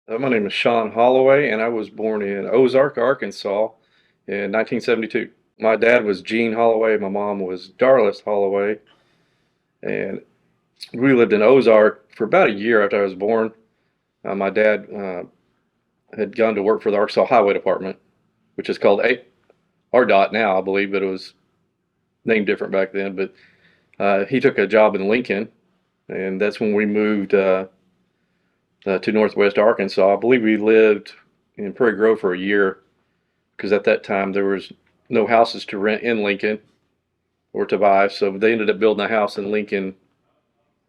My name is Shawn Holloway, and I was born in Ozark, Arkansas in 1972. My dad was Gene Holloway, my mom was Darlis Holloway, and we lived in Ozark for about a year after I was born. My dad had gone to work for the Arkansas Highway Department, which is called RDOT now, I believe, but it was named different back then. But he took a job in Lincoln, and that's when we moved to Northwest Arkansas. I believe we lived in Prairie Grove for a year because at that time there was no houses to rent in Lincoln or to buy, so they ended up building a house in Lincoln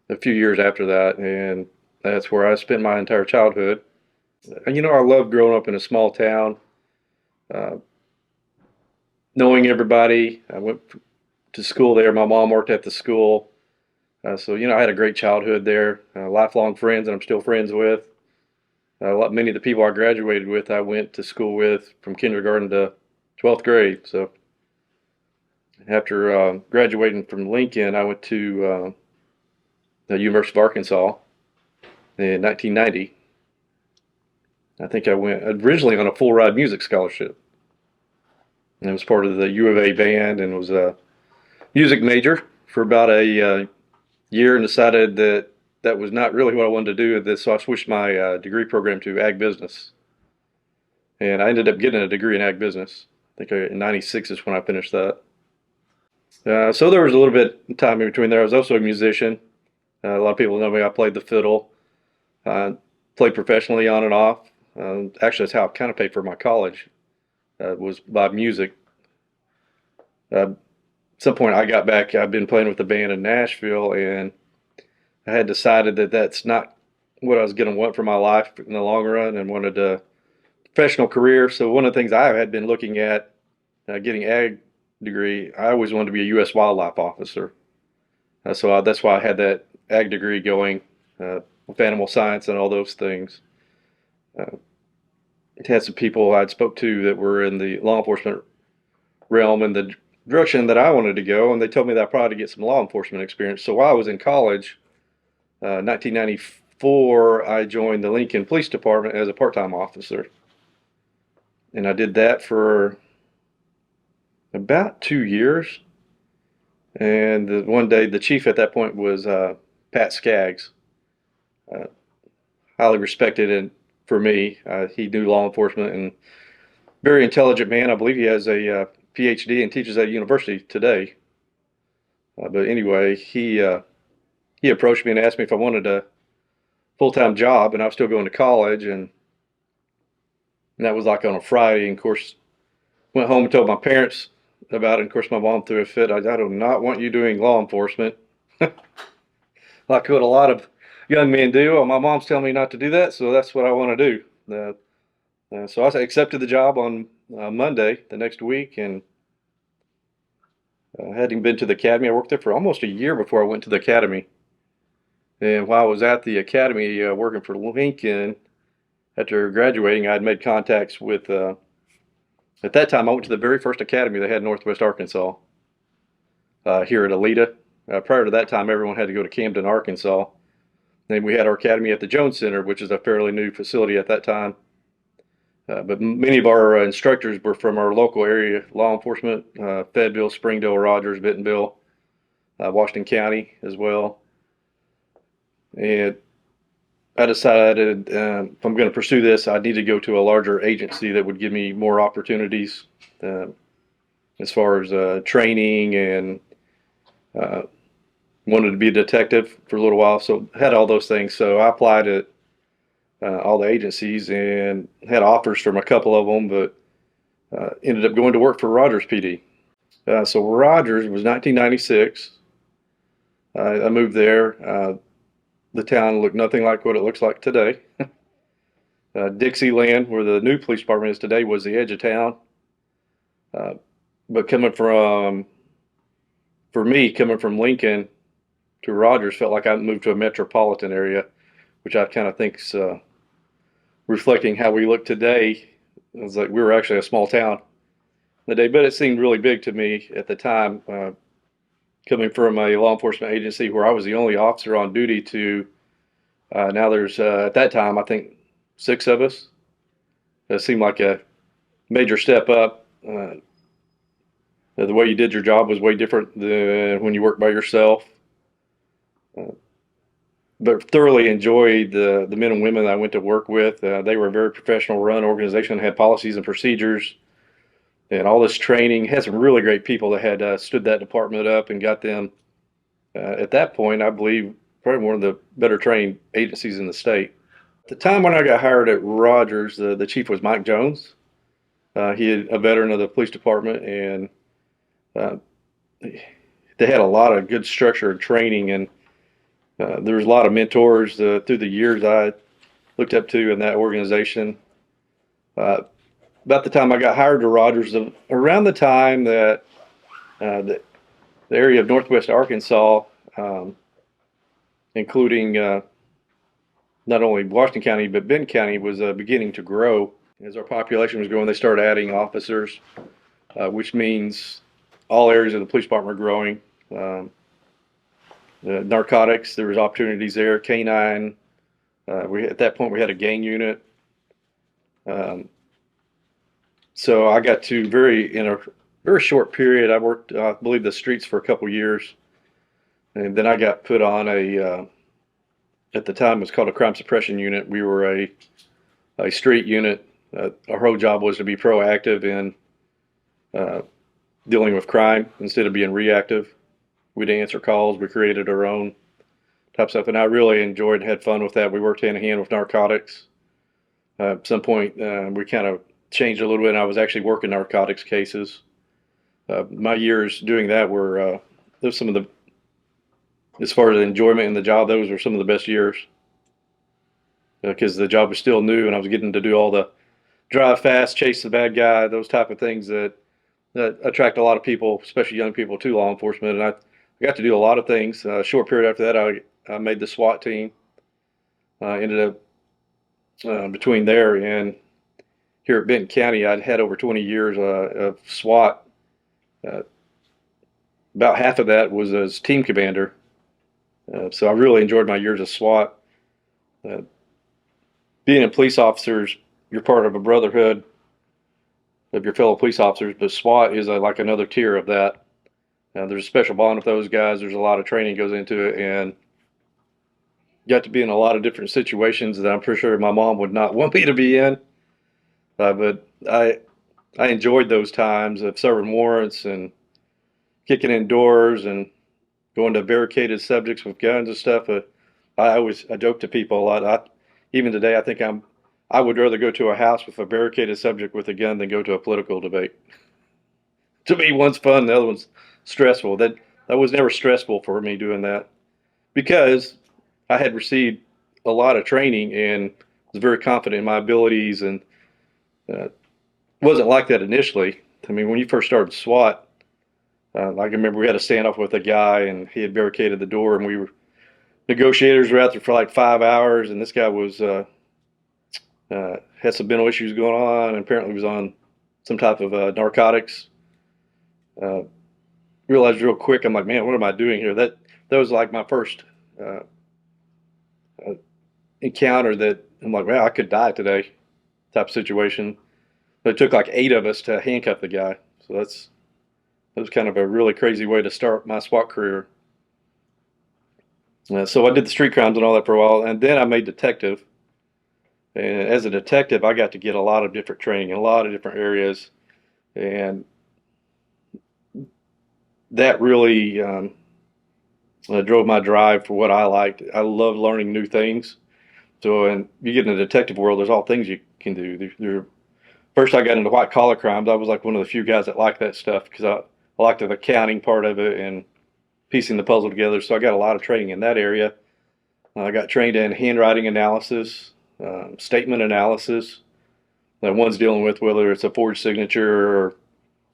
a few years after that, and that's where I spent my entire childhood. And I loved growing up in a small town, uh, knowing everybody. I went to school there. My mom worked at the school, so I had a great childhood there. Lifelong friends, that I'm still friends with. Many of the people I graduated with, I went to school with from kindergarten to 12th grade. So after graduating from Lincoln, I went to the University of Arkansas in 1990. I think I went originally on a full ride music scholarship. And I was part of the U of A band and was a music major for about a year and decided that that was not really what I wanted to do. So I switched my degree program to ag business. And I ended up getting a degree in ag business. I think in 96 is when I finished that. So there was a little bit of time in between there. I was also a musician. A lot of people know me. I played the fiddle, played professionally on and off. Actually, that's how I kind of paid for my college, was by music. At some point, I got back. I've been playing with the band in Nashville, and I had decided that that's not what I was going to want for my life in the long run, and wanted a professional career. So one of the things I had been looking at getting ag degree, I always wanted to be a U.S. wildlife officer. That's why I had that ag degree going with animal science and all those things. Uh, it had some people I'd spoke to that were in the law enforcement realm and the direction that I wanted to go, and they told me that I probably had to get some law enforcement experience. So while I was in college, 1994, I joined the Lincoln Police Department as a part-time officer, and I did that for about 2 years. And one day, the chief at that point was Pat Skaggs, uh, highly respected and for me. He knew law enforcement and very intelligent man. I believe he has a PhD and teaches at a university today. But anyway, he approached me and asked me if I wanted a full-time job, and I was still going to college, and that was like on a Friday. And of course, went home and told my parents about it. And of course, my mom threw a fit. I do not want you doing law enforcement, like what a lot of young men do. Well, my mom's telling me not to do that, so that's what I want to do. So I accepted the job on Monday the next week, and hadn't been to the academy. I worked there for almost a year before I went to the academy. And while I was at the academy working for Lincoln, after graduating, I had made contacts with. At that time, I went to the very first academy they had in Northwest Arkansas, here at Aleta. Prior to that time, everyone had to go to Camden, Arkansas. Then we had our academy at the Jones Center, which is a fairly new facility at that time. But many of our instructors were from our local area law enforcement, Fayetteville, Springdale, Rogers, Bentonville, Washington County as well. And I decided if I'm going to pursue this, I need to go to a larger agency that would give me more opportunities uh, as far as training, and uh, wanted to be a detective for a little while. So had all those things. So I applied at all the agencies and had offers from a couple of them, but ended up going to work for Rogers PD. So Rogers was 1996. I moved there. The town looked nothing like what it looks like today. Dixieland, where the new police department is today, was the edge of town. Uh, but for me, coming from Lincoln to Rogers, felt like I moved to a metropolitan area, which I kind of think's reflecting how we look today. It was like we were actually a small town the day, but it seemed really big to me at the time. Coming from a law enforcement agency where I was the only officer on duty to now there's at that time I think 6 of us. It seemed like a major step up. The way you did your job was way different than when you worked by yourself. Uh, but thoroughly enjoyed the men and women that I went to work with. They were a very professional run organization, had policies and procedures and all this training. Had some really great people that had stood that department up and got them, at that point, I believe, probably one of the better trained agencies in the state. At the time when I got hired at Rogers, the chief was Mike Jones. He is a veteran of the police department, and uh, they had a lot of good structure and training, and there was a lot of mentors through the years I looked up to in that organization. Uh, about the time I got hired to Rogers, around the time that the area of Northwest Arkansas, um, including not only Washington County but Benton County, was beginning to grow. As our population was growing, they started adding officers, which means all areas of the police department are growing. Narcotics, there was opportunities there. Canine, at that point we had a gang unit. Um, so I got to in a very short period. I worked, I believe, the streets for a couple years, and then I got put on at the time it was called a crime suppression unit. We were a street unit. Our whole job was to be proactive in uh, dealing with crime instead of being reactive. We'd answer calls. We created our own type stuff, and I really enjoyed and had fun with that. We worked hand in hand with narcotics. At some point, we kind of changed a little bit, and I was actually working narcotics cases. My years doing that were those some of the, as far as enjoyment in the job, those were some of the best years because the job was still new, and I was getting to do all the drive fast, chase the bad guy, those type of things that attract a lot of people, especially young people, to law enforcement. And I got to do a lot of things. A short period after that, I made the SWAT team. Ended up between there and here at Benton County, I'd had over 20 years of SWAT. Uh, about half of that was as team commander. So I really enjoyed my years of SWAT. Being a police officer, you're part of a brotherhood of your fellow police officers, but SWAT is like another tier of that. There's a special bond with those guys. There's a lot of training goes into it, and got to be in a lot of different situations that I'm pretty sure my mom would not want me to be in. But I enjoyed those times of serving warrants and kicking in doors and going to barricaded subjects with guns and stuff. I joke to people a lot. Even today, I think I would rather go to a house with a barricaded subject with a gun than go to a political debate. To me, one's fun, the other one's stressful. That was never stressful for me doing that because I had received a lot of training and was very confident in my abilities, and wasn't like that initially. I mean, when you first started SWAT, I remember we had a standoff with a guy, and he had barricaded the door, and negotiators were out there for like 5 hours, and this guy was had some mental issues going on, and apparently was on some type of narcotics. Realized real quick, I'm like, man, what am I doing here? That was like my first encounter that I'm like, well, I could die today type of situation. But it took like 8 of us to handcuff the guy. So that was kind of a really crazy way to start my SWAT career. So I did the street crimes and all that for a while, and then I made detective. And as a detective, I got to get a lot of different training in a lot of different areas, and that really drove my drive for what I liked. I love learning new things. So, and you get in the detective world, there's all things you can do. First, I got into white collar crimes. I was like one of the few guys that liked that stuff because I liked the accounting part of it and piecing the puzzle together. So I got a lot of training in that area. I got trained in handwriting analysis, statement analysis. One's dealing with whether it's a forged signature or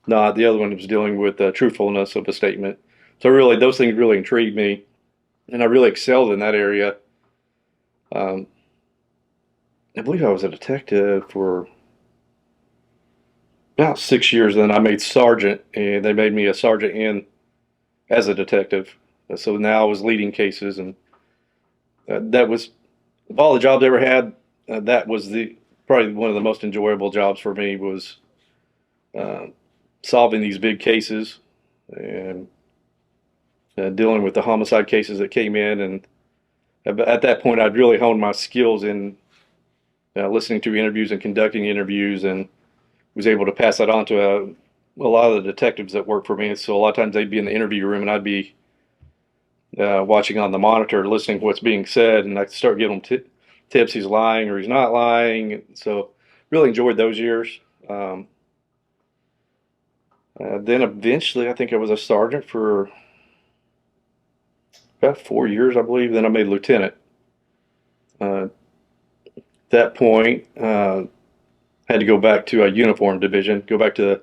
not. The other one was dealing with the truthfulness of a statement. So really, those things really intrigued me, and I really excelled in that area. I believe I was a detective for about 6 years. Then I made sergeant, and they made me a sergeant in as a detective. So now I was leading cases, and that was, of all the jobs I ever had, that was probably one of the most enjoyable jobs for me was uh, solving these big cases and dealing with the homicide cases that came in. And at that point, I'd really honed my skills in listening to interviews and conducting interviews, and was able to pass that on to a lot of the detectives that work for me. So a lot of times they'd be in the interview room, and I'd be watching on the monitor, listening to what's being said, and I could start giving them tips he's lying or he's not lying. So really enjoyed those years. Then eventually, I think I was a sergeant for about 4 years, I believe. Then I made lieutenant. At that point, had to go back to a uniform division, go back to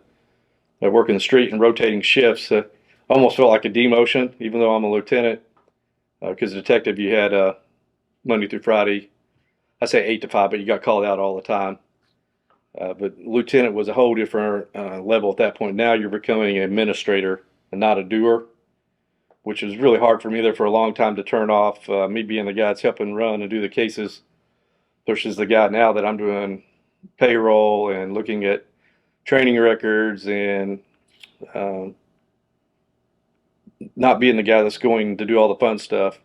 working the street and rotating shifts. Almost felt like a demotion, even though I'm a lieutenant, because detective you had Monday through Friday. I say 8 to 5, but you got called out all the time. But lieutenant was a whole different level at that point. Now you're becoming an administrator and not a doer, which was really hard for me there for a long time to turn off. Me being the guy that's helping run and do the cases versus the guy now that I'm doing payroll and looking at training records and um, not being the guy that's going to do all the fun stuff.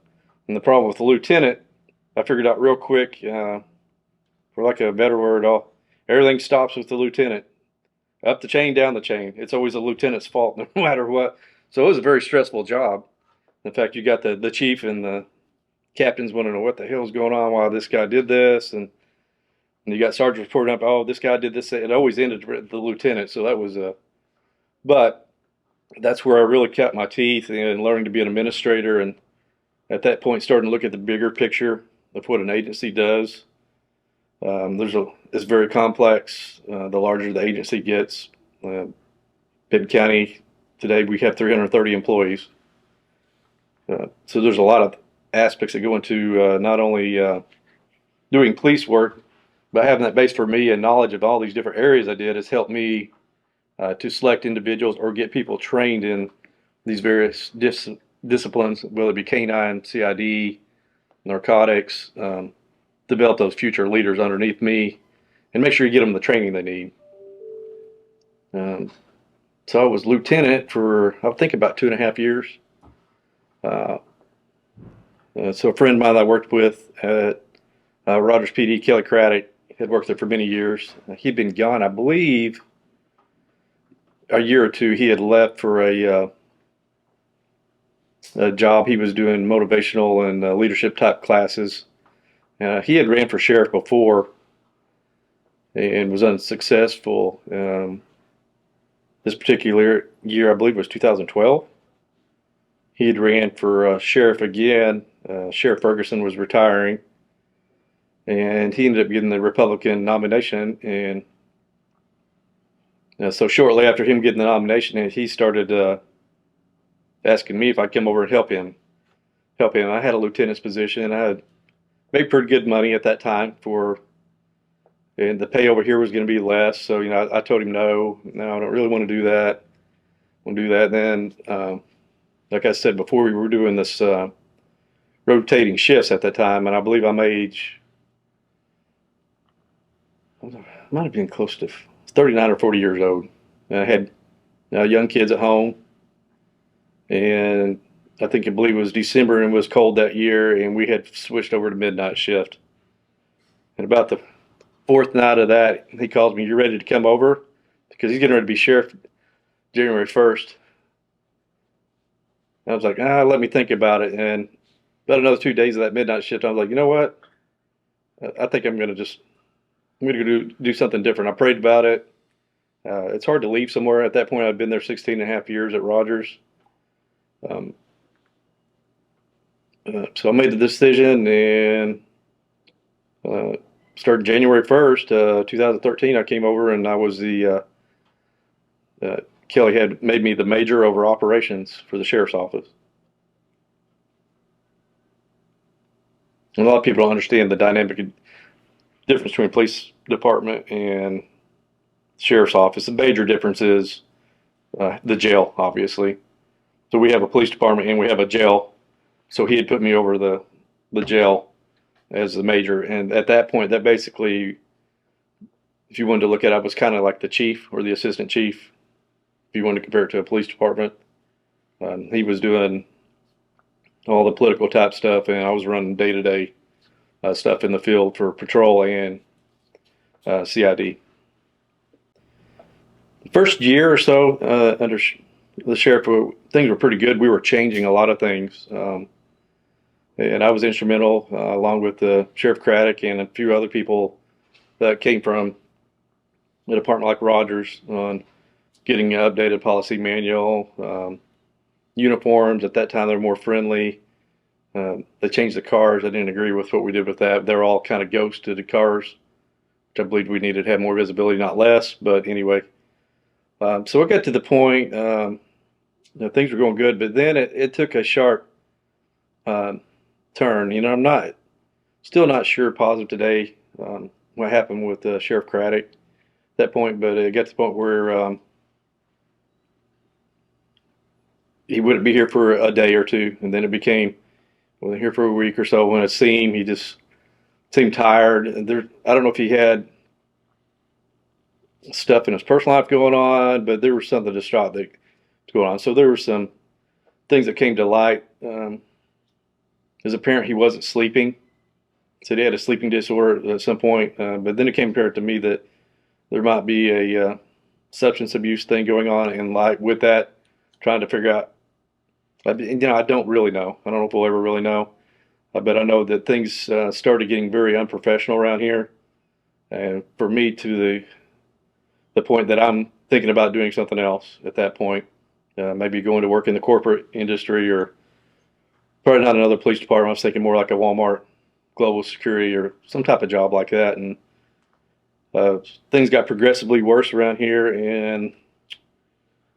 And the problem with the lieutenant, I figured out real quick, for like a better word, everything stops with the lieutenant. Up the chain, down the chain. It's always the lieutenant's fault, no matter what. So it was a very stressful job. In fact, you got the chief and the captains want to know what the hell's going on, why this guy did this, and you got sergeants reporting up, oh, this guy did this. It always ended with the lieutenant. So that was but that's where I really cut my teeth in learning to be an administrator, and at that point starting to look at the bigger picture of what an agency does. It's very complex. The larger the agency gets, Benton County today we have 330 employees. So there's a lot of aspects that go into not only doing police work, but having that base for me and knowledge of all these different areas I did has helped me to select individuals or get people trained in these various disciplines, whether it be canine, CID, narcotics, develop those future leaders underneath me, and make sure you get them the training they need. So I was lieutenant for, I think, about 2.5 years. Uh, so a friend of mine that I worked with at Rogers PD, Kelly Craddock, had worked there for many years. He'd been gone, I believe, a year or two. He had left for a job. He was doing motivational and leadership type classes. He had ran for sheriff before and was unsuccessful. This particular year, I believe, was 2012. He had ran for sheriff again. Sheriff Ferguson was retiring, and he ended up getting the Republican nomination. And so shortly after him getting the nomination, he started asking me if I'd come over and help him. I had a lieutenant's position. I had made pretty good money at that time and the pay over here was going to be less. So, I told him no, I don't really want to do that. Then, like I said before, we were doing this rotating shifts at that time, and I believe I'm might have been close to 39 or 40 years old. And I had young kids at home, and I believe it was December and it was cold that year, and we had switched over to midnight shift. And about the fourth night of that, he calls me, "You ready to come over?" Because he's getting ready to be sheriff January 1st. I was like, let me think about it. And about another 2 days of that midnight shift, I was like, you know what? I think I'm going to do something different. I prayed about it. It's hard to leave somewhere. At that point, I'd been there 16 and a half years at Rogers. So I made the decision, and starting January 1st, 2013, I came over, and I was Kelly had made me the major over operations for the sheriff's office. And a lot of people don't understand the dynamic difference between police department and sheriff's office. The major difference is the jail, obviously. So we have a police department and we have a jail. So he had put me over the jail. as the major. And at that point, that basically, if you wanted to look at it, was kind of like the chief or the assistant chief, if you wanted to compare it to a police department. He was doing all the political type stuff, and I was running day-to-day stuff in the field for patrol and CID. The first year or so under the sheriff, things were pretty good. We were changing a lot of things, and I was instrumental, along with Sheriff Craddock and a few other people that came from a department like Rogers, on getting an updated policy manual, uniforms. At that time, they were more friendly. They changed the cars. I didn't agree with what we did with that. They're all kind of ghosted cars, which I believed we needed to have more visibility, not less. But anyway, so it got to the point, things were going good, but then it took a sharp turn. I'm still not sure positive today what happened with Sheriff Craddock at that point, but it got to the point where he wouldn't be here for a day or two, and then it became, well, here for a week or so. When it seemed, he just seemed tired. I don't know if he had stuff in his personal life going on, but there was something distraught that was going on. So there were some things that came to light. As a parent, he wasn't sleeping. Said he had a sleeping disorder at some point, but then it came apparent to me that there might be a substance abuse thing going on, and like with that, trying to figure out. I don't really know. I don't know if we'll ever really know, but I know that things started getting very unprofessional around here, and for me, to the point that I'm thinking about doing something else at that point, maybe going to work in the corporate industry, or probably not another police department. I was thinking more like a Walmart, global security, or some type of job like that. And things got progressively worse around here, and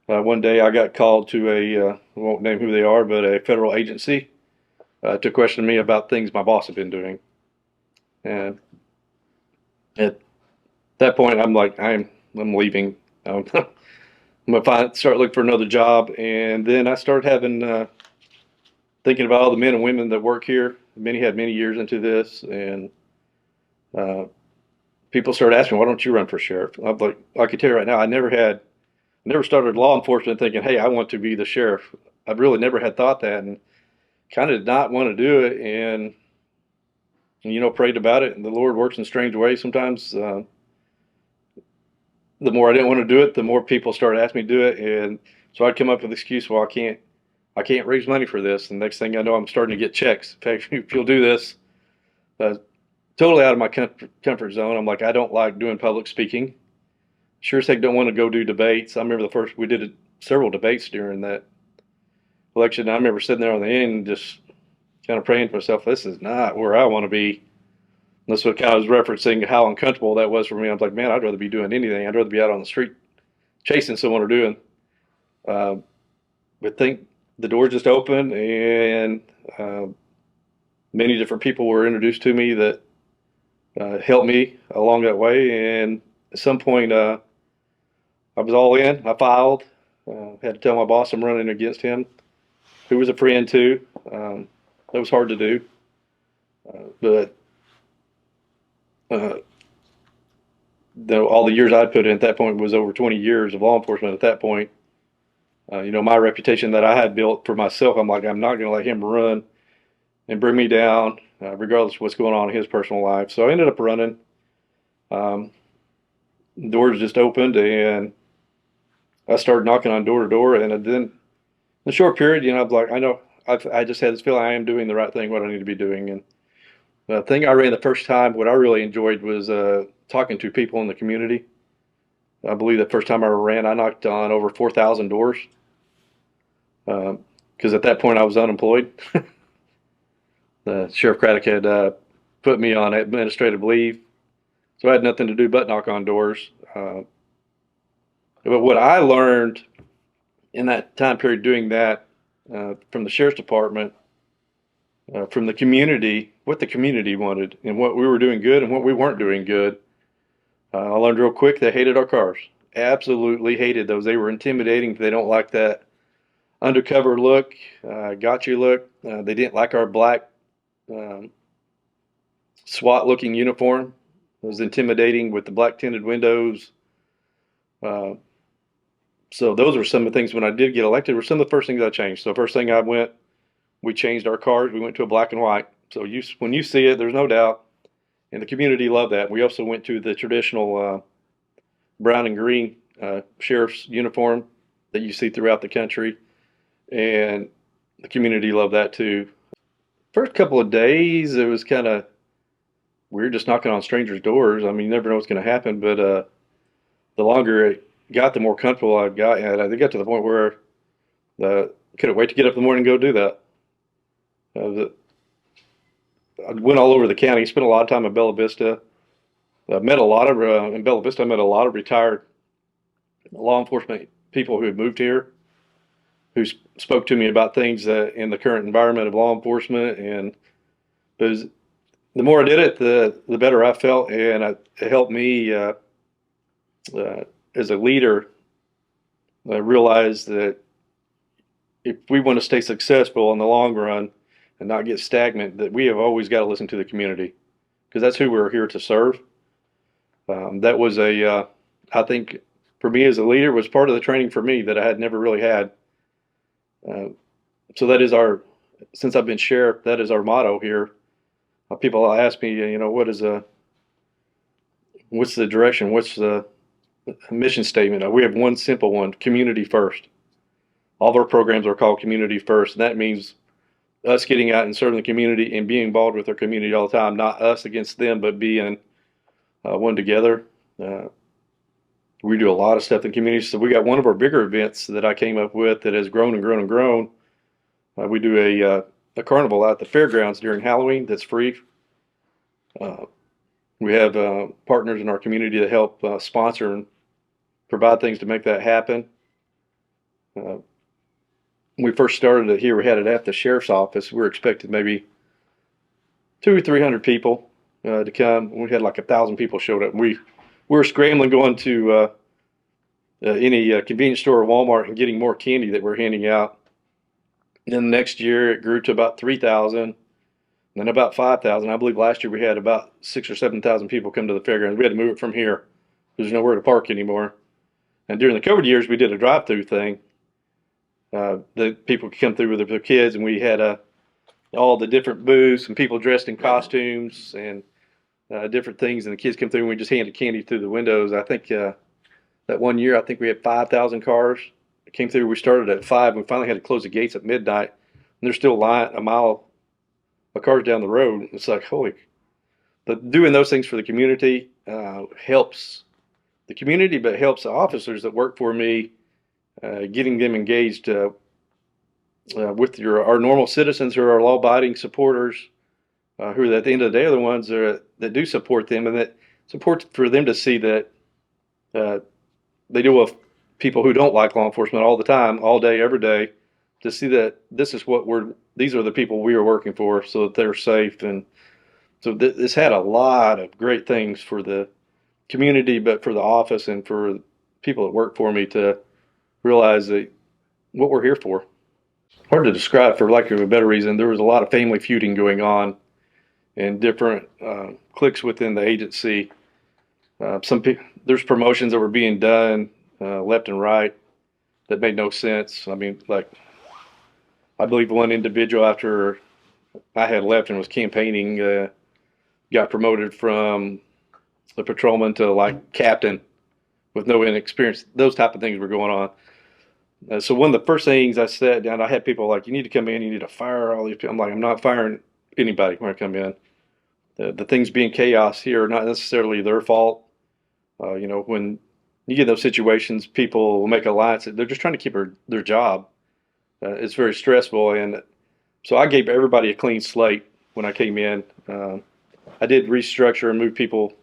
one day I got called to I won't name who they are, but a federal agency to question me about things my boss had been doing. And at that point, I'm like, I'm leaving. I'm gonna start looking for another job. And then I started having thinking about all the men and women that work here. Many had many years into this, and people started asking, "Why don't you run for sheriff?" I'm like, I can tell you right now, I never started law enforcement thinking, "Hey, I want to be the sheriff." I've really never had thought that, and kind of did not want to do it, and prayed about it. And the Lord works in strange ways sometimes. The more I didn't want to do it, the more people started asking me to do it, and so I'd come up with the excuse, "Well, I can't raise money for this." And next thing I know, I'm starting to get checks. In fact, if you'll do this, totally out of my comfort zone. I'm like, I don't like doing public speaking. Sure as heck don't want to go do debates. I remember we did several debates during that election. I remember sitting there on the end, just kind of praying to myself, this is not where I want to be. And that's what kind of was referencing how uncomfortable that was for me. I was like, man, I'd rather be doing anything. I'd rather be out on the street chasing someone or doing. But think the door just opened, and many different people were introduced to me that helped me along that way. And at some point, I was all in. I filed. Had to tell my boss I'm running against him, who was a friend too. That was hard to do, but all the years I'd put in at that point was over 20 years of law enforcement. At that point, my reputation that I had built for myself, I'm like, I'm not going to let him run and bring me down, regardless of what's going on in his personal life. So I ended up running. Doors just opened, and I started knocking on door to door. And then in a short period, I'm like, I just had this feeling I am doing the right thing, what I need to be doing. And the thing I ran the first time, what I really enjoyed was talking to people in the community. I believe the first time I ran, I knocked on over 4,000 doors, because at that point I was unemployed. Sheriff Craddock had put me on administrative leave, so I had nothing to do but knock on doors. But what I learned in that time period doing that, from the sheriff's department, from the community, what the community wanted and what we were doing good and what we weren't doing good, I learned real quick they hated our cars. Absolutely hated those. They were intimidating. They don't like that undercover look, gotcha look. They didn't like our black SWAT-looking uniform. It was intimidating with the black tinted windows. Uh, so those were some of the things when I did get elected were some of the first things I changed. So first thing we changed our cars. We went to a black and white. So when you see it, there's no doubt. And the community loved that. We also went to the traditional brown and green sheriff's uniform that you see throughout the country. And the community loved that too. First couple of days, it was kind of weird just knocking on strangers' doors. I mean, you never know what's going to happen, but the longer it got, the more comfortable I got. And I got to the point where couldn't wait to get up in the morning and go do that. I went all over the county, spent a lot of time in Bella Vista. Met a lot of in Bella Vista. I met a lot of retired law enforcement people who had moved here, who spoke to me about things in the current environment of law enforcement. And the more I did it, the better I felt, and it helped me as a leader realize that if we want to stay successful in the long run and not get stagnant, that we have always got to listen to the community, because that's who we're here to serve. That was I think for me as a leader, was part of the training for me that I had never really had. So that is since I've been sheriff, that is our motto here. People ask me, what's the direction? What's the mission statement? We have one simple one: community first. All of our programs are called community first, and that means us getting out and serving the community and being involved with our community all the time, not us against them, but being one together. We do a lot of stuff in the community. So we got one of our bigger events that I came up with that has grown and grown and grown. We do a carnival out at the fairgrounds during Halloween that's free. We have partners in our community that help sponsor and provide things to make that happen. When we first started it here, we had it at the sheriff's office. We were expecting maybe 200 or 300 people to come. We had like 1,000 people showed up. We were scrambling going to any convenience store or Walmart and getting more candy that we're handing out. And then the next year it grew to about 3,000, and then about 5,000. I believe last year we had about 6,000 or 7,000 people come to the fairgrounds. We had to move it from here because there's nowhere to park anymore. And during the COVID years, we did a drive-through thing. The people could come through with their kids, and we had all the different booths and people dressed in costumes and different things, and the kids come through and we just handed candy through the windows. I think that one year, I think we had 5,000 cars that came through. We started at 5. We finally had to close the gates at midnight, and there's still a mile of cars down the road. It's like, holy. But doing those things for the community helps the community, but helps the officers that work for me, getting them engaged with our normal citizens who are our law-abiding supporters, who at the end of the day are the ones that do support them, and that support for them to see that they deal with people who don't like law enforcement all the time, all day, every day, to see that these are the people we are working for, so that they're safe. And so this had a lot of great things for the community, but for the office and for people that work for me to realize that what we're here for. Hard to describe, for lack of a better reason. There was a lot of family feuding going on and different cliques within the agency. There's promotions that were being done left and right that made no sense. I mean, like, I believe one individual, after I had left and was campaigning, got promoted from the patrolman to like captain with no experience. Those type of things were going on. So one of the first things I sat down, I had people like, you need to come in, you need to fire all these people. I'm like, I'm not firing anybody when I come in. The things being chaos here are not necessarily their fault. When you get in those situations, people will make alliances. They're just trying to keep their job. It's very stressful. And so I gave everybody a clean slate when I came in. I did restructure and move people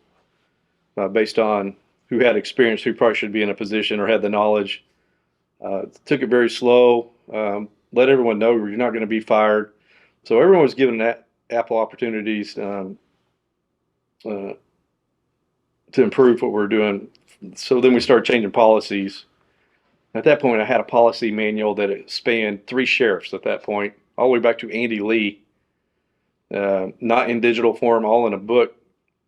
based on who had experience, who probably should be in a position or had the knowledge. Took it very slow. Let everyone know you're not going to be fired. So everyone was given ample opportunities to improve what we're doing. So then we started changing policies. At that point, I had a policy manual that it spanned 3 sheriffs at that point, all the way back to Andy Lee. not in digital form, all in a book.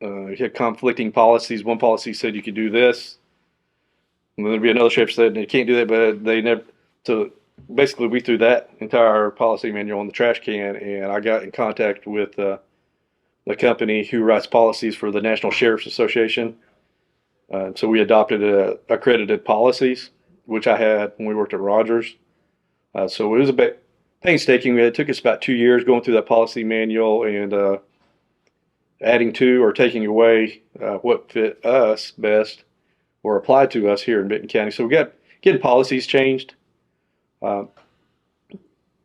You had conflicting policies. One policy said you could do this, and then there'd be another sheriff said you can't do that, but they never. So basically, we threw that entire policy manual in the trash can, and I got in contact with the company who writes policies for the National Sheriff's Association. So we adopted accredited policies, which I had when we worked at Rogers. So it was a bit painstaking. It took us about 2 years going through that policy manual and adding to or taking away what fit us best or applied to us here in Benton County. So we got getting policies changed. Uh,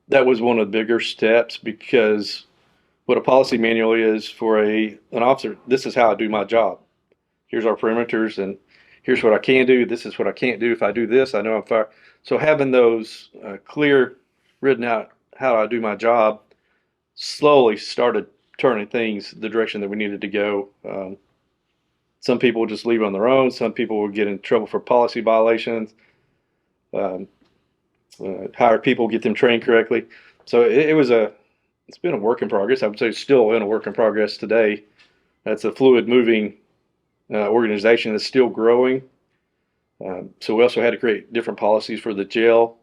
that was one of the bigger steps because what a policy manual is for an officer, this is how I do my job. Here's our perimeters, and here's what I can do. This is what I can't do. If I do this, I know I'm fired. So having those clear, written out how I do my job slowly started turning things the direction that we needed to go. Some people would just leave on their own. Some people would get in trouble for policy violations. Um, hire people, get them trained correctly. So it's been a work in progress. I would say it's still in a work in progress today. That's a fluid moving organization that's still growing. So we also had to create different policies for the jail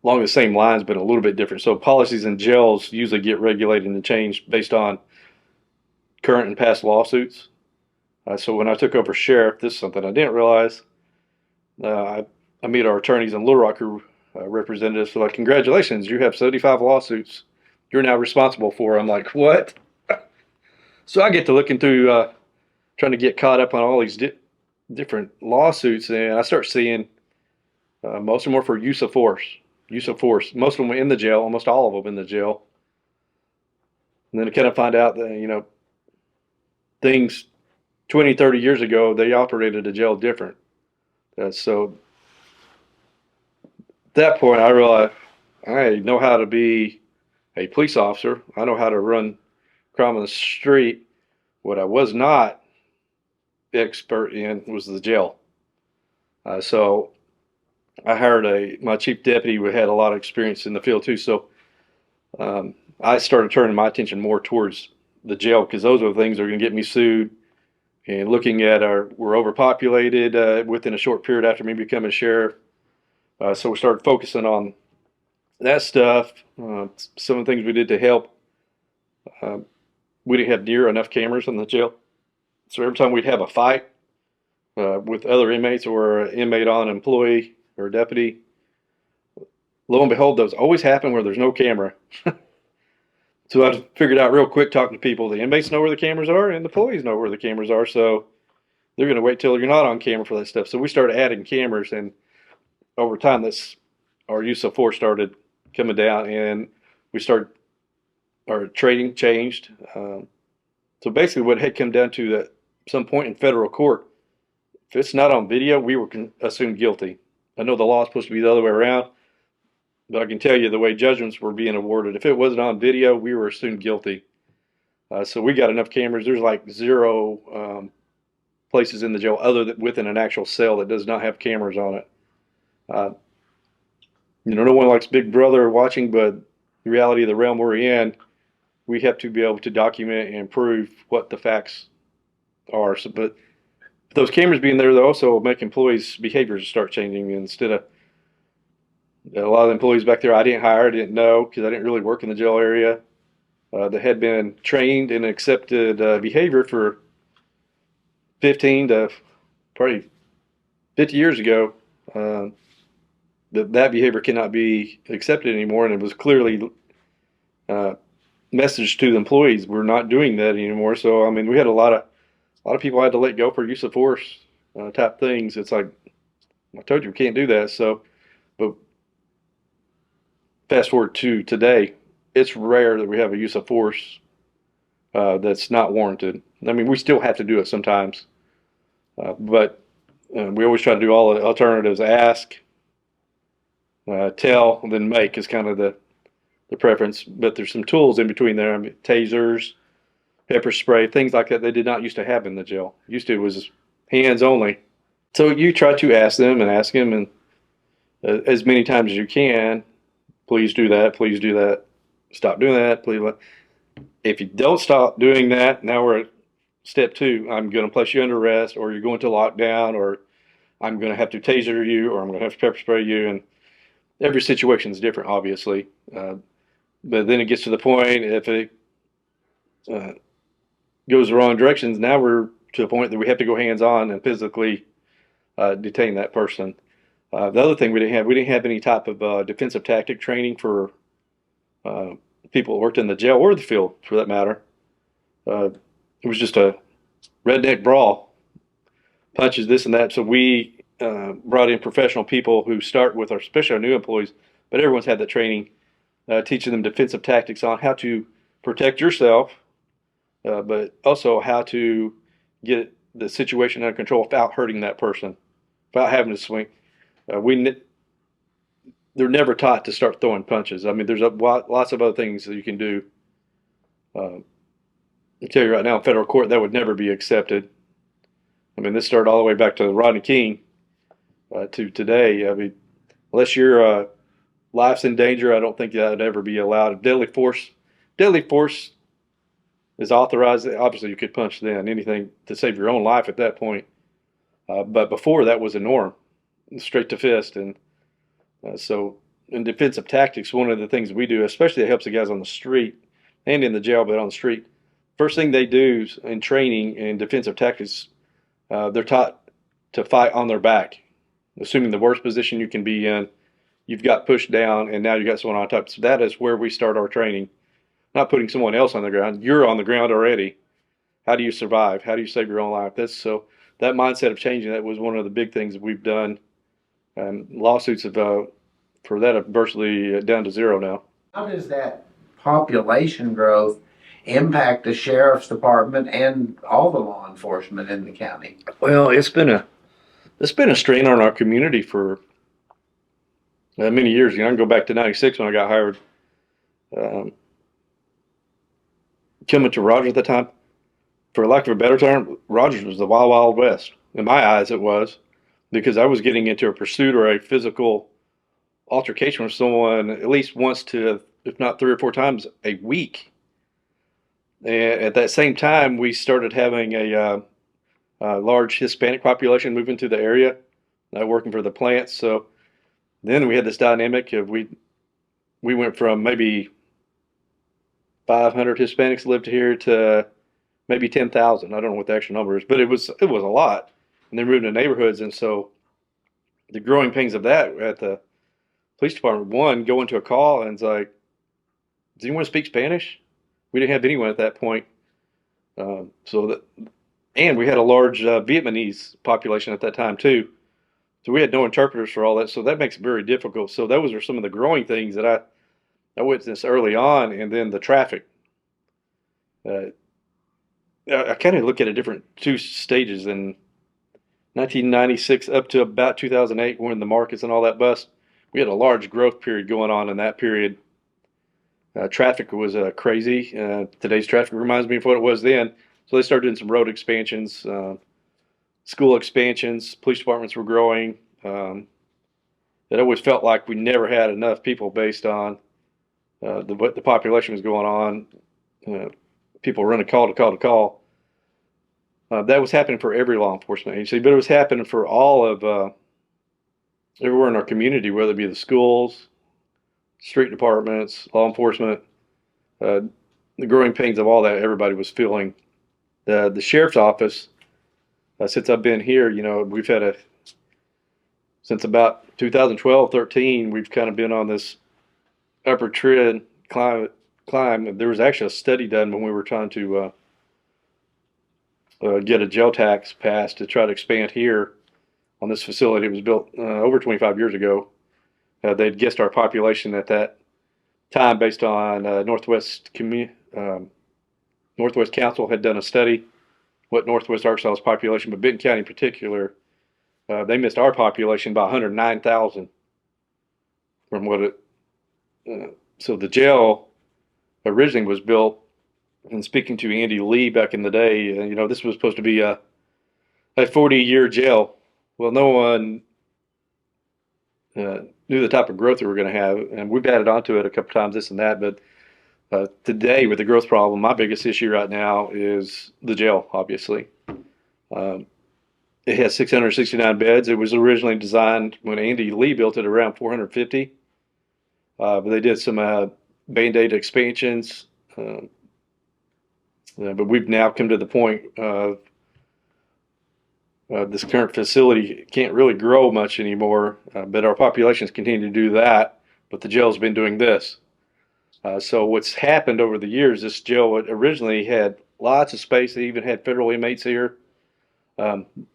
along the same lines, but a little bit different. So policies in jails usually get regulated and changed based on current and past lawsuits. So when I took over sheriff, this is something I didn't realize. I meet our attorneys in Little Rock who represented us. They're like, congratulations, you have 75 lawsuits. You're now responsible for. I'm like, what? So I get to looking through, trying to get caught up on all these different lawsuits, and I start seeing most of them are for use of force. Use of force. Most of them in the jail, almost all of them in the jail. And then I kind of find out that, things 20, 30 years ago, they operated a jail different. So at that point, I realized I know how to be a police officer. I know how to run crime on the street. What I was not expert in was the jail. So I hired my chief deputy who had a lot of experience in the field too. So I started turning my attention more towards the jail because those are the things that are going to get me sued. And looking at we're overpopulated within a short period after me becoming sheriff. So we started focusing on that stuff. Some of the things we did to help. We didn't have near enough cameras in the jail. So every time we'd have a fight with other inmates or an inmate on an employee or a deputy, lo and behold, those always happen where there's no camera. So I figured out real quick talking to people, the inmates know where the cameras are and the employees know where the cameras are. So they're going to wait till you're not on camera for that stuff. So we started adding cameras, and over time, our use of force started coming down, and our training changed. So basically what had come down to at some point in federal court, if it's not on video, we were assumed guilty. I know the law is supposed to be the other way around, but I can tell you the way judgments were being awarded, if it wasn't on video, we were assumed guilty. So we got enough cameras. There's like zero places in the jail other than within an actual cell that does not have cameras on it. No one likes Big Brother watching, but the reality of the realm we're in, we have to be able to document and prove what the facts are. So, but those cameras being there, they also make employees' behaviors start changing. Instead of a lot of the employees back there, I didn't hire, I didn't know because I didn't really work in the jail area. That had been trained and accepted behavior for 15 to probably 50 years ago. That behavior cannot be accepted anymore, and it was clearly messaged to the employees, we're not doing that anymore. So I mean, we had a lot of people had to let go for use of force type things. It's like, I told you we can't do that. So, but fast forward to today, it's rare that we have a use of force that's not warranted. I mean, we still have to do it sometimes, but we always try to do all the alternatives. Ask, tell, then make is kind of the preference. But there's some tools in between there. I mean, tasers, pepper spray, things like that. They did not used to have in the jail. Used to, it was hands only. So you try to ask them and as many times as you can. Please do that. Please do that. stop doing that, please. If you don't stop doing that, now we're at step two. I'm going to place you under arrest, or you're going to lockdown, or I'm going to have to taser you, or I'm going to have to pepper spray you. And every situation is different, obviously. But then it gets to the point, if it uh, goes the wrong directions, now we're to a point that we have to go hands on and physically detain that person. The other thing we didn't have any type of defensive tactic training for uh, people that worked in the jail or the field, for that matter. It was just a redneck brawl, punches, this and that. So we brought in professional people who start with our, especially our new employees, but everyone's had that training, teaching them defensive tactics on how to protect yourself, but also how to get the situation under control without hurting that person, without having to swing. They're never taught to start throwing punches. I mean, there's lots of other things that you can do. I tell you right now, in federal court, that would never be accepted. I mean, this started all the way back to Rodney King to today. I mean, unless your life's in danger, I don't think that would ever be allowed. If deadly force is authorized, obviously you could punch then, anything to save your own life at that point. But before that was a norm, straight to fist. And so in defensive tactics, one of the things we do, especially that helps the guys on the street and in the jail, but on the street, first thing they do in training in defensive tactics, they're taught to fight on their back, assuming the worst position you can be in, you've got pushed down, and now you got someone on top. So that is where we start our training, not putting someone else on the ground. You're on the ground already. How do you survive? How do you save your own life? That mindset of changing, that was one of the big things that we've done. Lawsuits have for that are virtually down to zero now. How does that population growth impact the sheriff's department and all the law enforcement in the county? Well, it's been a strain on our community for many years. You know, I can go back to '96 when I got hired. Coming to Rogers at the time, for lack of a better term, Rogers was the wild, wild west. In my eyes, it was, because I was getting into a pursuit or a physical altercation with someone at least once to, if not 3 or 4 times a week. And at that same time, we started having a large Hispanic population moving to the area, working for the plants. So then we had this dynamic of we went from maybe 500 Hispanics lived here to maybe 10,000. I don't know what the actual number is, but it was a lot. And they moved to neighborhoods, and so the growing pains of that at the police department. One, go into a call and it's like, does anyone speak Spanish? We didn't have anyone at that point. And we had a large Vietnamese population at that time too. So we had no interpreters for all that. So that makes it very difficult. So those are some of the growing things that I witnessed early on. And then the traffic. I kind of look at a different two stages. In 1996 up to about 2008, when the markets and all that bust, we had a large growth period going on in that period. Traffic was crazy. Today's traffic reminds me of what it was then. So they started doing some road expansions, school expansions, police departments were growing. It always felt like we never had enough people based on what the population was going on. People running call to call to call. That was happening for every law enforcement agency, but it was happening for all of everywhere in our community, whether it be the schools, street departments, law enforcement. The growing pains of all that, everybody was feeling. The sheriff's office, since I've been here, you know, we've had since about 2012, 13, we've kind of been on this upward trend climb. There was actually a study done when we were trying to get a jail tax passed to try to expand here on this facility. It was built over 25 years ago. They'd guessed our population at that time based on Northwest Council had done a study what Northwest Arkansas's population, but Benton County in particular, they missed our population by 109,000 from what it. So the jail originally was built. And speaking to Andy Lee back in the day, you know, this was supposed to be a 40-year jail. Well, no one knew the type of growth we were going to have, and we've added onto it a couple times, this and that. But Today, with the growth problem, my biggest issue right now is the jail, obviously. Um, it has 669 beds. It was originally designed when Andy Lee built it around 450, but they did some Band-Aid expansions. But we've now come to the point of this current facility can't really grow much anymore, but our populations continue to do that. But the jail's been doing this. So what's happened over the years, this jail originally had lots of space. They even had federal inmates here.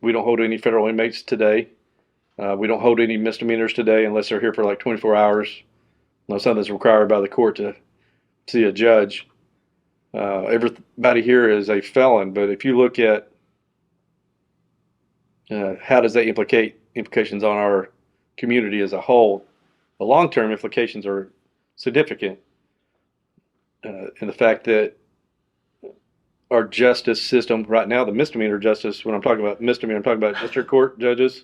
We don't hold any federal inmates today. We don't hold any misdemeanors today unless they're here for like 24 hours. Unless something's required by the court to see a judge. Everybody here is a felon, but if you look at how does that implications on our community as a whole, the long-term implications are significant. And the fact that our justice system right now, the misdemeanor justice, when I'm talking about misdemeanor, I'm talking about district court judges,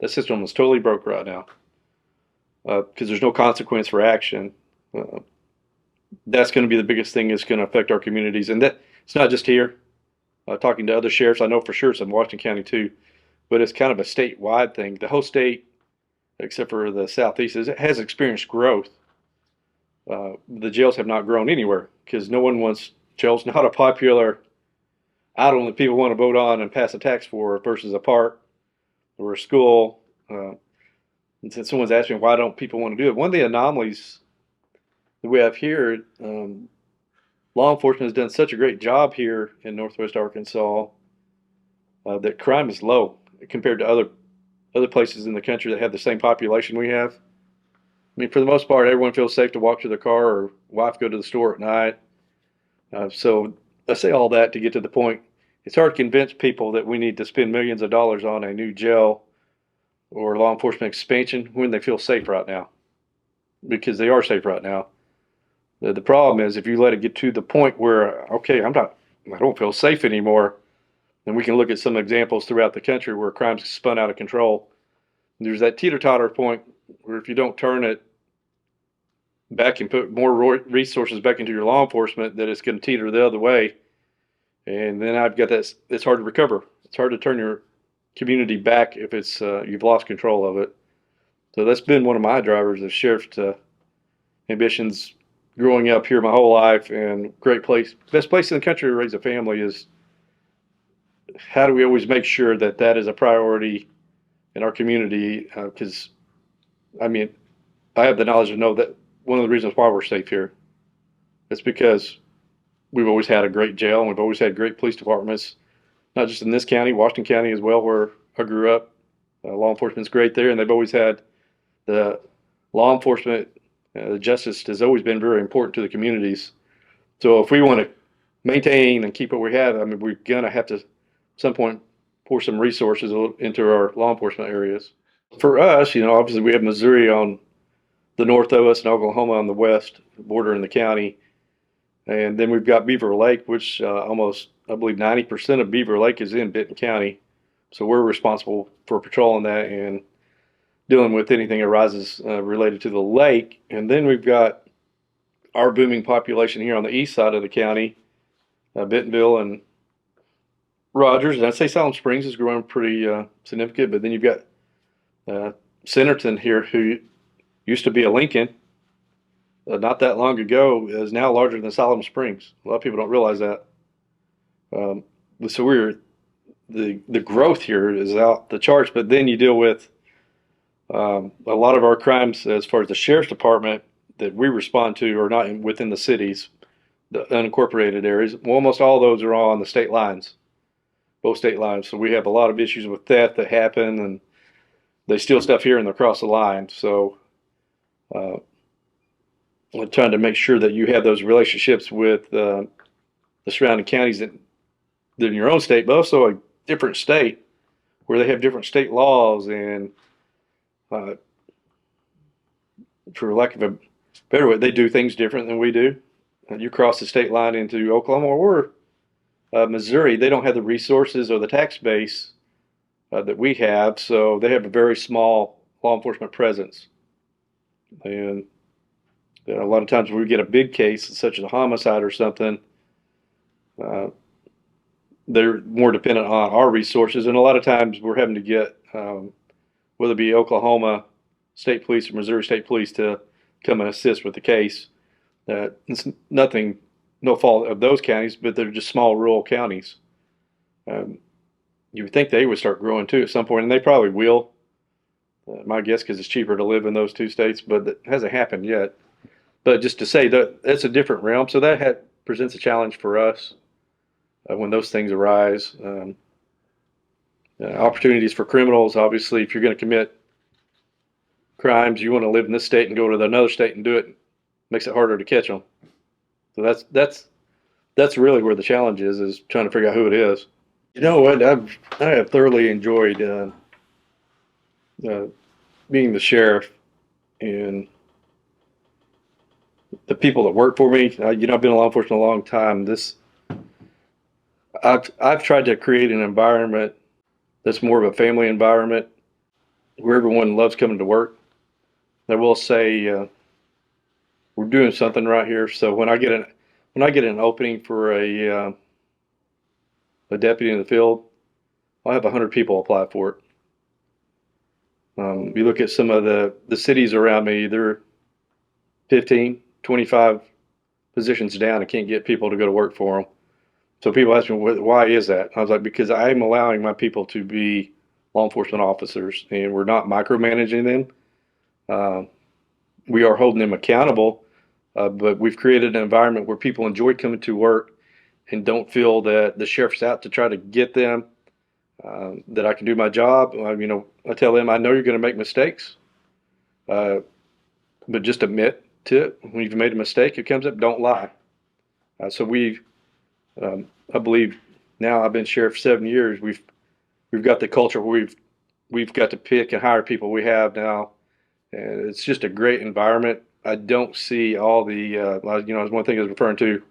that system is totally broke right now because there's no consequence for action. That's going to be the biggest thing that's going to affect our communities. And that it's not just here. Talking to other sheriffs, I know for sure it's in Washington County too, but it's kind of a statewide thing. The whole state, except for the southeast, has experienced growth. The jails have not grown anywhere because no one wants jails. Not a popular item that people want to vote on and pass a tax for versus a park or a school. And since someone's asking why don't people want to do it, one of the anomalies that we have here, law enforcement has done such a great job here in Northwest Arkansas that crime is low compared to other places in the country that have the same population we have. I mean, for the most part, everyone feels safe to walk to their car or wife go to the store at night. So I say all that to get to the point. It's hard to convince people that we need to spend millions of dollars on a new jail or law enforcement expansion when they feel safe right now, because they are safe right now. The problem is if you let it get to the point where, okay, I don't feel safe anymore, then we can look at some examples throughout the country where crime's spun out of control. There's that teeter-totter point where if you don't turn it back and put more resources back into your law enforcement, that it's going to teeter the other way. And then I've got that. It's hard to recover. It's hard to turn your community back if it's you've lost control of it. So that's been one of my drivers of sheriff's ambitions growing up here my whole life. And great place, best place in the country to raise a family is how do we always make sure that that is a priority in our community? Because I mean, I have the knowledge to know that one of the reasons why we're safe here is because we've always had a great jail and we've always had great police departments, not just in this county, Washington County as well, where I grew up. Law enforcement's great there, and they've always had the law enforcement, the justice has always been very important to the communities. So if we want to maintain and keep what we have, I mean, we're going to have to, at some point, pour some resources into our law enforcement areas. For us, obviously we have Missouri on the north of us and Oklahoma on the west border in the county. And then we've got Beaver Lake, which almost, I believe 90% of Beaver Lake is in Benton County. So we're responsible for patrolling that and dealing with anything that arises related to the lake. And then we've got our booming population here on the east side of the county, Bentonville and Rogers. And I'd say Salem Springs is growing pretty significant. But then you've got Centerton here, who used to be a Lincoln. Not that long ago, is now larger than Salem Springs. A lot of people don't realize that. So the growth here is out the charts, but then you deal with a lot of our crimes as far as the sheriff's department that we respond to are not within the cities, the unincorporated areas. Well, almost all those are on the state lines, both state lines. So we have a lot of issues with theft that happen, and they steal stuff here and they cross the line. So we're trying to make sure that you have those relationships with the surrounding counties that in your own state, but also a different state where they have different state laws, and for lack of a better way, they do things different than we do. You cross the state line into Oklahoma or Missouri, they don't have the resources or the tax base that we have, so they have a very small law enforcement presence. And A lot of times when we get a big case, such as a homicide or something, uh, they're more dependent on our resources, and a lot of times we're having to get whether it be Oklahoma State Police or Missouri State Police to come and assist with the case. It's nothing, no fault of those counties, but they're just small rural counties. Um, you would think they would start growing too at some point, and they probably will. My guess, because it's cheaper to live in those two states, but it hasn't happened yet. But just to say that it's a different realm, so that presents a challenge for us when those things arise. Opportunities for criminals, obviously, if you're going to commit crimes, you want to live in this state and go to another state and do it. Makes it harder to catch them. So that's really where the challenge is trying to figure out who it is. You know what? I have thoroughly enjoyed being the sheriff and the people that work for me. I've been in law enforcement a long time. I've tried to create an environment that's more of a family environment where everyone loves coming to work. I will say we're doing something right here. So when I get an opening for a deputy in the field, I'll have 100 people apply for it. You look at some of the cities around me, they're 15, 25 positions down and can't get people to go to work for them. So people ask me, why is that? I was like, because I'm allowing my people to be law enforcement officers, and we're not micromanaging them. We are holding them accountable, but we've created an environment where people enjoy coming to work and don't feel that the sheriff's out to try to get them, that I can do my job. I tell them, I know you're going to make mistakes, but just admit to it. When you've made a mistake, it comes up, don't lie. So I believe now I've been sheriff 7 years. We've got the culture where we've got to pick and hire people we have now, and it's just a great environment. I don't see all the one thing I was referring to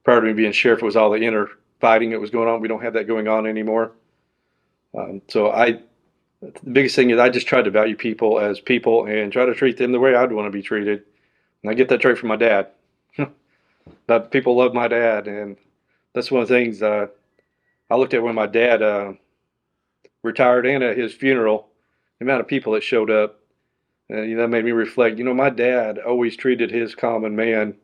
prior to me being sheriff was all the inner fighting that was going on. We don't have that going on anymore. The biggest thing is I just try to value people as people and try to treat them the way I'd want to be treated. And I get that trait from my dad. But people love my dad, and that's one of the things I looked at when my dad retired and at his funeral, the amount of people that showed up. And that made me reflect. My dad always treated his common man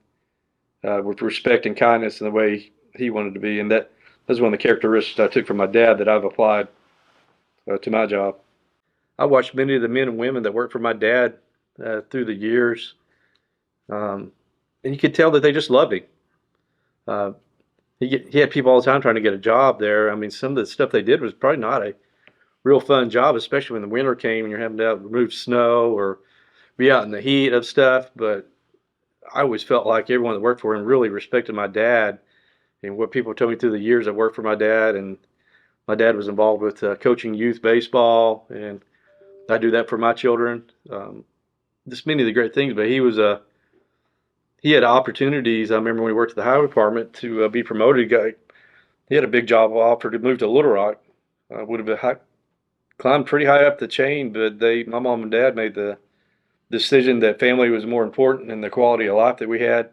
with respect and kindness in the way he wanted to be, and that's one of the characteristics I took from my dad that I've applied to my job. I watched many of the men and women that worked for my dad through the years, and you could tell that they just loved him. He had people all the time trying to get a job there. I mean, some of the stuff they did was probably not a real fun job, especially when the winter came and you're having to remove snow or be out in the heat of stuff. But I always felt like everyone that worked for him really respected my dad and what people told me through the years that worked for my dad. And my dad was involved with coaching youth baseball, and I do that for my children. Just many of the great things, but he had opportunities. I remember when we worked at the highway department to be promoted. He had a big job offer to move to Little Rock. Would have climbed pretty high up the chain, but my mom and dad made the decision that family was more important and the quality of life that we had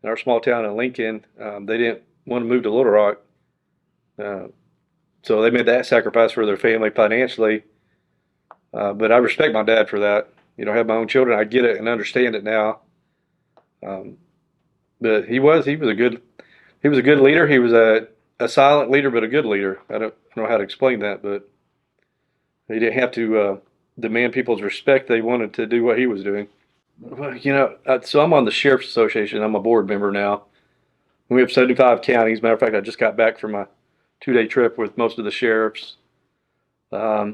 in our small town in Lincoln. They didn't want to move to Little Rock, so they made that sacrifice for their family financially. But I respect my dad for that. I have my own children. I get it and understand it now. But he was a good leader. He was a silent leader, but a good leader. I don't know how to explain that, but he didn't have to demand people's respect. They wanted to do what he was doing. So I'm on the Sheriff's Association. I'm a board member now. We have 75 counties. Matter of fact, I just got back from a 2-day trip with most of the sheriffs. I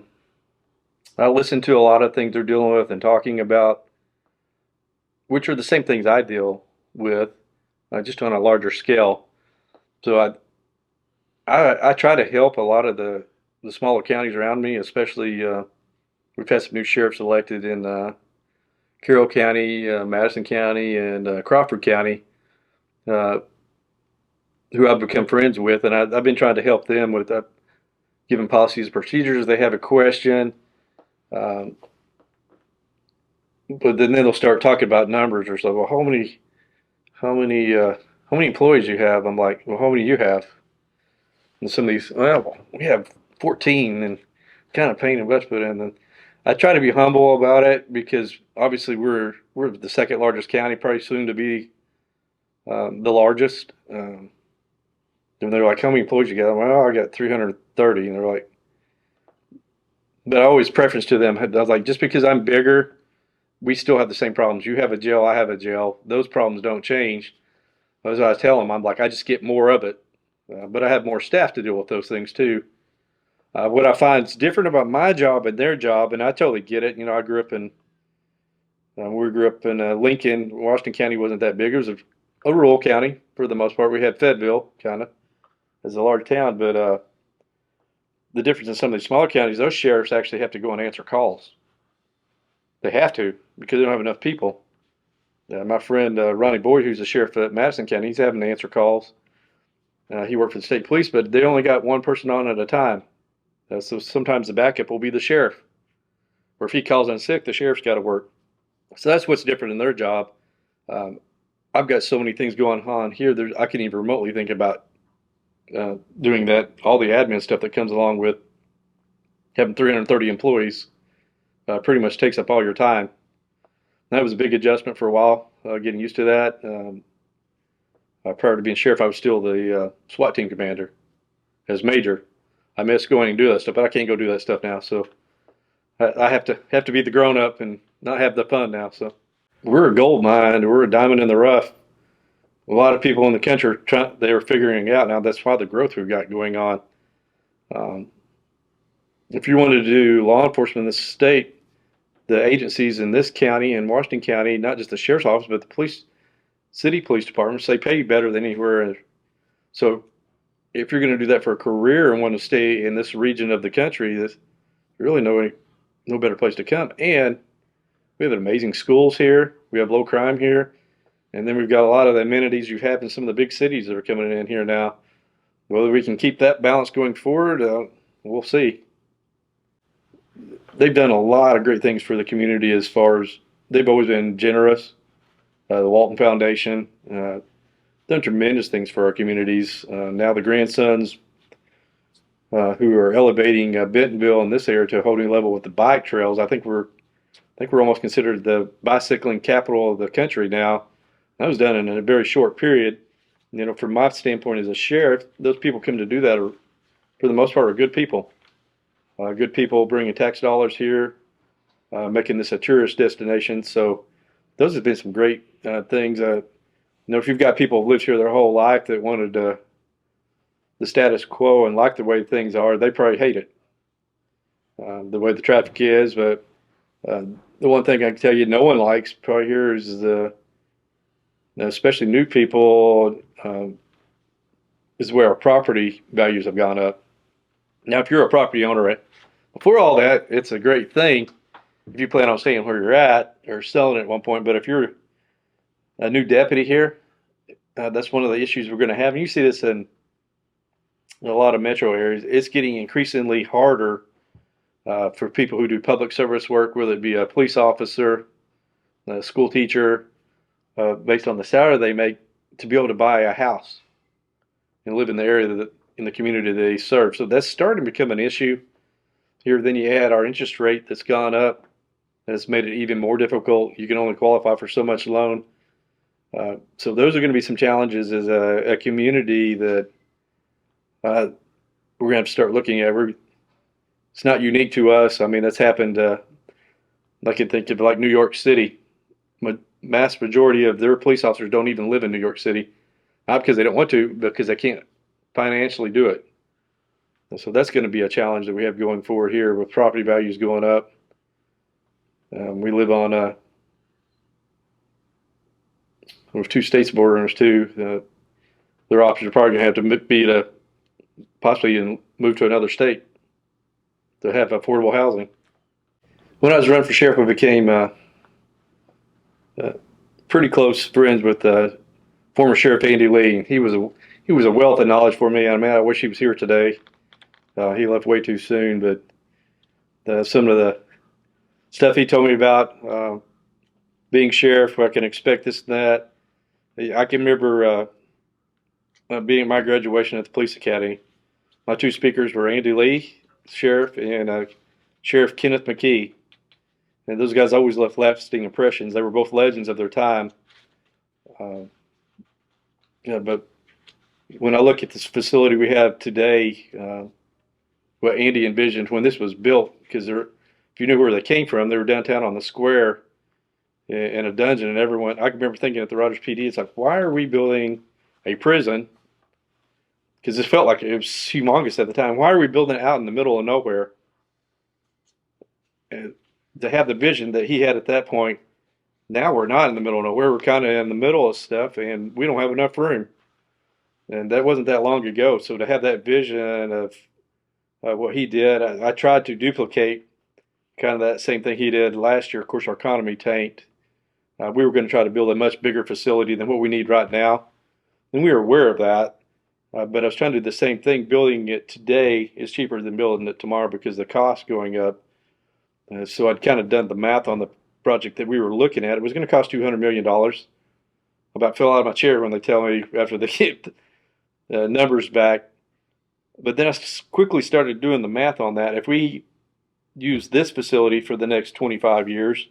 listen to a lot of things they're dealing with and talking about, which are the same things I deal with, just on a larger scale. So I try to help a lot of the smaller counties around me, especially we've had some new sheriffs elected in Carroll County, Madison County, and Crawford County, who I've become friends with, and I've been trying to help them with giving policies and procedures. If they have a question. but then they'll start talking about numbers or so. Well, how many, how many employees you have? I'm like, well, how many you have? And some of these, well, we have 14, and kind of pain in the butt put in. And I try to be humble about it because obviously we're the second largest county, probably soon to be the largest. And they're like, how many employees you got? Well, I got 330. And they're like, but I always preference to them. I was like, just because I'm bigger, we still have the same problems. You have a jail, I have a jail. Those problems don't change. As I tell them, I'm like, I just get more of it. But I have more staff to deal with those things too. What I find is different about my job and their job, and I totally get it. You know, I grew up in, we grew up in Lincoln. Washington County wasn't that big. It was a rural county for the most part. We had Fayetteville kind of as a large town, but the difference in some of these smaller counties, those sheriffs actually have to go and answer calls. They have to because they don't have enough people. My friend Ronnie Boyd, who's the sheriff at Madison County, he's having to answer calls. He worked for the state police, but they only got one person on at a time. So sometimes the backup will be the sheriff. Or if he calls in sick, the sheriff's got to work. So that's what's different in their job. Um, I've got so many things going on here. I can't even remotely think about doing that. All the admin stuff that comes along with having 330 employees pretty much takes up all your time. That was a big adjustment for a while, getting used to that. Prior to being sheriff, I was still the SWAT team commander as major. I miss going and do that stuff, but I can't go do that stuff now. So I have to be the grown up and not have the fun now. So we're a gold mine. We're a diamond in the rough. A lot of people in the country they are figuring it out now. That's why the growth we've got going on. Um, if you wanted to do law enforcement in this state, the agencies in this county and Washington County, not just the sheriff's office, but the city police departments, they pay you better than anywhere. So if you're going to do that for a career and want to stay in this region of the country, there's really no better place to come. And we have amazing schools here. We have low crime here. And then we've got a lot of the amenities you have in some of the big cities that are coming in here now. Whether we can keep that balance going forward, we'll see. They've done a lot of great things for the community as far as they've always been generous. The Walton Foundation, done tremendous things for our communities. Now the grandsons who are elevating Bentonville in this area to a whole new level with the bike trails. I think we're almost considered the bicycling capital of the country now. That was done in a very short period. You know, from my standpoint as a sheriff, those people come to do that are, for the most part, are good people. Good people bringing tax dollars here, making this a tourist destination. So those have been some great things. You know, if you've got people who've lived here their whole life that wanted the status quo and like the way things are, they probably hate it, the way the traffic is. But the one thing I can tell you no one likes probably here is especially new people, is where our property values have gone up. Now, if you're a property owner, before all that, it's a great thing if you plan on staying where you're at or selling it at one point. But if you're a new deputy here, that's one of the issues we're going to have. And you see this in a lot of metro areas. It's getting increasingly harder for people who do public service work, whether it be a police officer, a school teacher, based on the salary they make, to be able to buy a house and live in the area in the community they serve. So that's starting to become an issue here. Then you add our interest rate that's gone up, and it's made it even more difficult. You can only qualify for so much loan. So those are going to be some challenges as a community that we're going to have to start looking at. It's not unique to us. I mean, that's happened. I can think of like New York City. Mass majority of their police officers don't even live in New York City, not because they don't want to, but because they can't financially do it. And so that's going to be a challenge that we have going forward here with property values going up. We live on with two states bordering us too. Their options are probably going to have to be to possibly move to another state to have affordable housing. When I was running for sheriff, I became pretty close friends with former Sheriff Andy Lee. He was a wealth of knowledge for me. I mean, I wish he was here today. He left way too soon, but some of the stuff he told me about being sheriff, I can expect this and that. I can remember being at my graduation at the police academy. My two speakers were Andy Lee, sheriff, and Sheriff Kenneth McKee. And those guys always left lasting impressions. They were both legends of their time. Uh, yeah, but when I look at this facility we have today, what Andy envisioned when this was built, because if you knew where they came from, they were downtown on the square in a dungeon, and everyone. I remember thinking at the Rogers PD, it's like, why are we building a prison? Because it felt like it was humongous at the time. Why are we building it out in the middle of nowhere? And to have the vision that he had at that point, now we're not in the middle of nowhere. We're kind of in the middle of stuff, and we don't have enough room. And that wasn't that long ago. So to have that vision of what he did, I tried to duplicate kind of that same thing he did last year. Of course, our economy tanked. We were going to try to build a much bigger facility than what we need right now. And we were aware of that. But I was trying to do the same thing. Building it today is cheaper than building it tomorrow because the cost going up. So I'd kind of done the math on the project that we were looking at. It was going to cost $200 million. I about fell out of my chair when they tell me after they get the numbers back. But then I quickly started doing the math on that. If we use this facility for the next 25 years,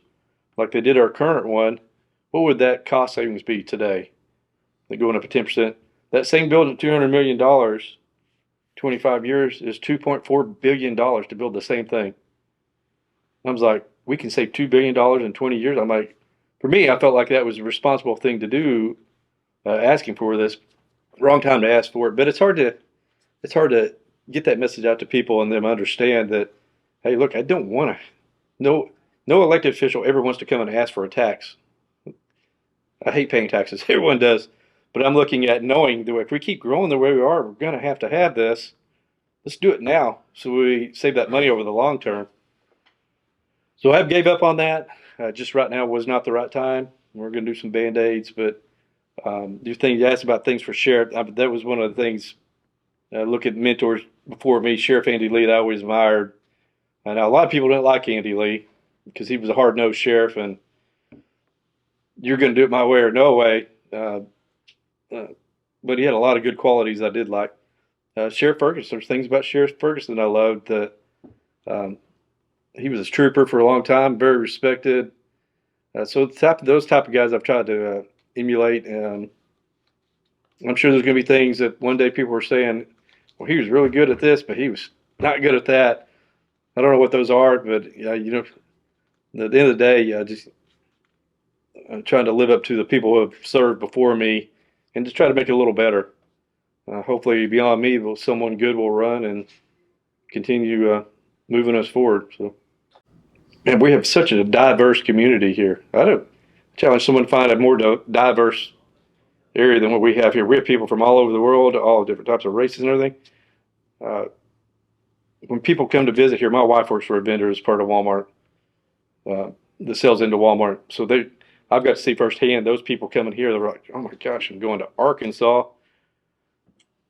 like they did our current one, what would that cost savings be today? They're going up at 10%. That same building, $200 million, 25 years is $2.4 billion to build the same thing. I was like, we can save $2 billion in 20 years. I'm like, for me, I felt like that was a responsible thing to do, asking for this. Wrong time to ask for it, but it's hard to get that message out to people and them understand that, hey, look, I don't want to. No elected official ever wants to come and ask for a tax. I hate paying taxes. Everyone does. But I'm looking at knowing that if we keep growing the way we are, we're going to have this. Let's do it now so we save that money over the long term. So I gave up on that. Just right now was not the right time. We're going to do some Band-Aids, but you asked about things for sheriff. That was one of the things. Look at mentors before me, Sheriff Andy Lee, that I always admired. And a lot of people didn't like Andy Lee because he was a hard-nosed sheriff, and you're going to do it my way or no way. But he had a lot of good qualities I did like. Sheriff Ferguson, there's things about Sheriff Ferguson I loved. He was a trooper for a long time, very respected. So those type of guys I've tried to emulate. And I'm sure there's going to be things that one day people are saying, well, he was really good at this, but he was not good at that. I don't know what those are, but at the end of the day, I'm trying to live up to the people who have served before me and just try to make it a little better. Hopefully, beyond me, someone good will run and continue moving us forward. So, and we have such a diverse community here. I don't challenge someone to find a more diverse area than what we have here. We have people from all over the world, all different types of races and everything. When people come to visit here, my wife works for a vendor as part of Walmart that sells into Walmart. So I've got to see firsthand those people coming here. They're like, oh my gosh, I'm going to Arkansas.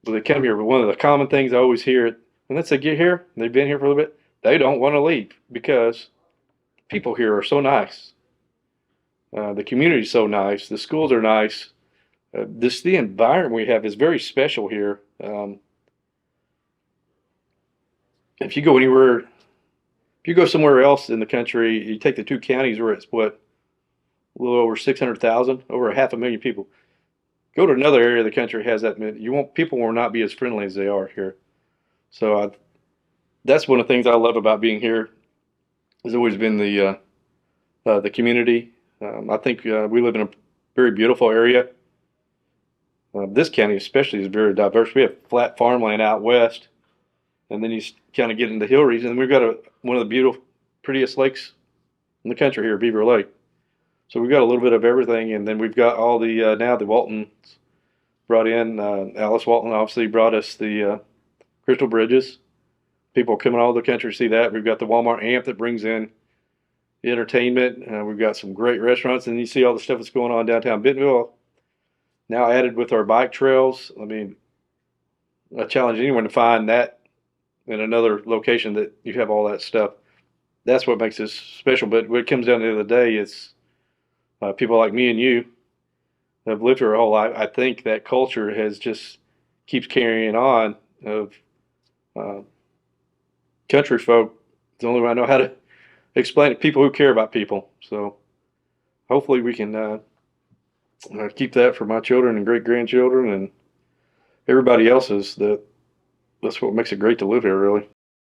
But they come here. But one of the common things I always hear, once they get here, they've been here for a little bit, they don't want to leave because people here are so nice. The community's so nice. The schools are nice. The environment we have is very special here. If you go anywhere, if you go somewhere else in the country, you take the two counties where it's a little over 600,000, over 500,000 people. Go to another area of the country that has that many. People will not be as friendly as they are here. So that's one of the things I love about being here. Has always been the community. I think we live in a very beautiful area. This county especially is very diverse. We have flat farmland out west, and then you kind of get into the hill region. And we've got one of the prettiest lakes in the country here, Beaver Lake. So we've got a little bit of everything, and then we've got all the now the Waltons brought in. Alice Walton obviously brought us the Crystal Bridges. People coming all over the country to see that. We've got the Walmart Amp that brings in the entertainment. We've got some great restaurants, and you see all the stuff that's going on downtown Bentonville. Now added with our bike trails. I mean, I challenge anyone to find that in another location that you have all that stuff. That's what makes this special. But when it comes down to the end of the day, it's people like me and you have lived here our whole life. I think that culture has just keeps carrying on of uh, country folk. It's the only way I know how to explain it. People who care about people. So hopefully we can keep that for my children and great grandchildren and everybody else's. That's what makes it great to live here, really.